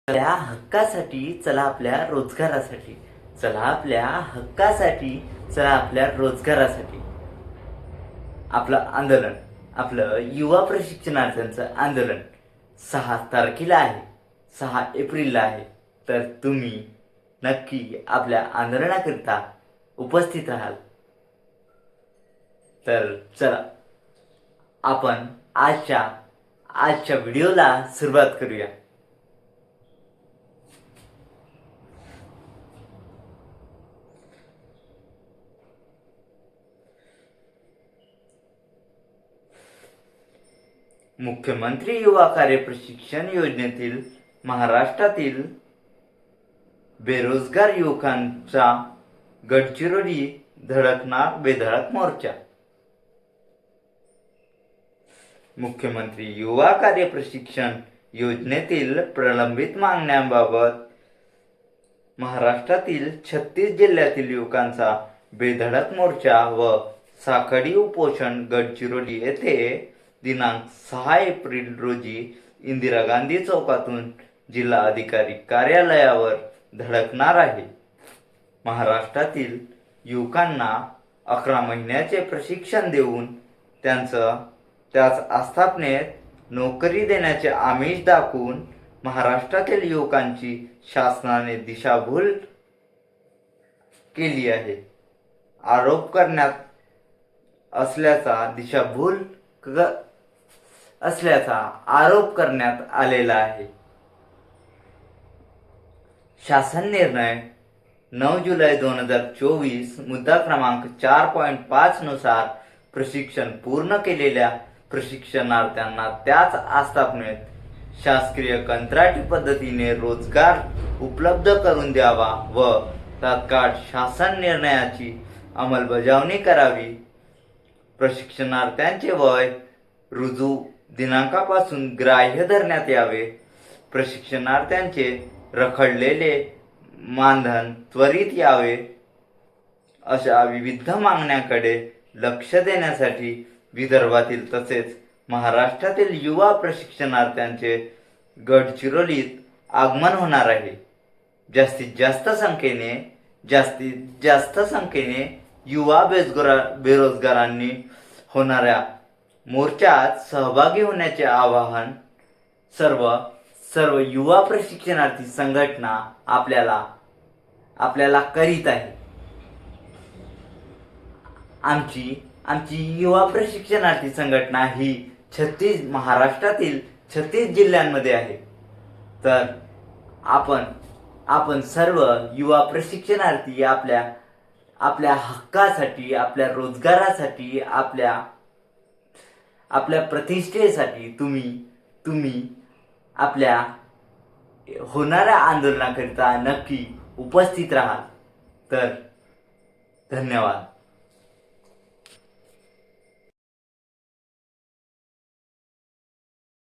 आपल्या हक्कासाठी चला आपल्या रोजगारासाठी, चला आपल्या हक्कासाठी, चला आपल्या रोजगारासाठी. आपलं आंदोलन, आपलं युवा प्रशिक्षणार्थ्यांचं आंदोलन 6 तारखेला आहे, 6 एप्रिलला आहे. तर तुम्ही नक्की आपल्या आंदोलनाकरिता उपस्थित राहाल. तर चला आपण आजच्या व्हिडिओला सुरुवात करूया. मुख्यमंत्री युवा कार्य प्रशिक्षण योजनेतील महाराष्ट्रातील बेरोजगार युवकांचा गडचिरोली धडकणार बेधडक मोर्चा. मुख्यमंत्री युवा कार्य प्रशिक्षण योजनेतील प्रलंबित मागण्यांबाबत महाराष्ट्रातील 36 जिल्ह्यातील युवकांचा बेधडक मोर्चा व साखळी उपोषण गडचिरोली येथे दिनांक 6 एप्रिल रोजी इंदिरा गांधी चौकातून जिल्हा अधिकारी कार्यालयावर धडकणार आहे. महाराष्ट्रातील युवकांना 11 महिन्याचे प्रशिक्षण देऊन त्याच आस्थापनेत नोकरी देण्याचे आमिष दाखवून महाराष्ट्रातील युवकांची शासनाने दिशाभूल केली आहे. आरोप करण्यात असल्याचा आरोप करण्यात आलेला आहे. शासन निर्णय 9 जुलै 2024 मुद्दा क्रमांक 4.5 नुसार प्रशिक्षण पूर्ण केलेल्या प्रशिक्षणार्थ्यांना त्याच आस्थापनेत शासकीय कंत्राटी पद्धतीने रोजगार उपलब्ध करून द्यावा व तात्काळ शासन निर्णयाची अंमलबजावणी करावी. प्रशिक्षणार्थ्यांचे वय रुजू दिनांकापासून ग्राह्य धरण्यात यावे. प्रशिक्षणार्थ्यांचे रखडलेले मानधन त्वरित यावे. अशा विविध मागण्यांकडे लक्ष देण्यासाठी विदर्भातील तसेच महाराष्ट्रातील युवा प्रशिक्षणार्थ्यांचे गडचिरोलीत आगमन होणार आहे. जास्तीत जास्त संख्येने युवा बेरोजगारांनी होणाऱ्या मोर्चात सहभागी होण्याचे आवाहन सर्व युवा प्रशिक्षणार्थी संघटना आपल्याला करीत आहे. आमची युवा प्रशिक्षणार्थी संघटना ही महाराष्ट्रातील 36 जिल्ह्यांमध्ये आहे. तर आपण सर्व युवा प्रशिक्षणार्थी आपल्या हक्कासाठी, आपल्या रोजगारासाठी, आपल्या प्रतिष्ठेसाठी तुम्ही आपल्या होणाऱ्या आंदोलनाकरिता नक्की उपस्थित राहा. तर धन्यवाद.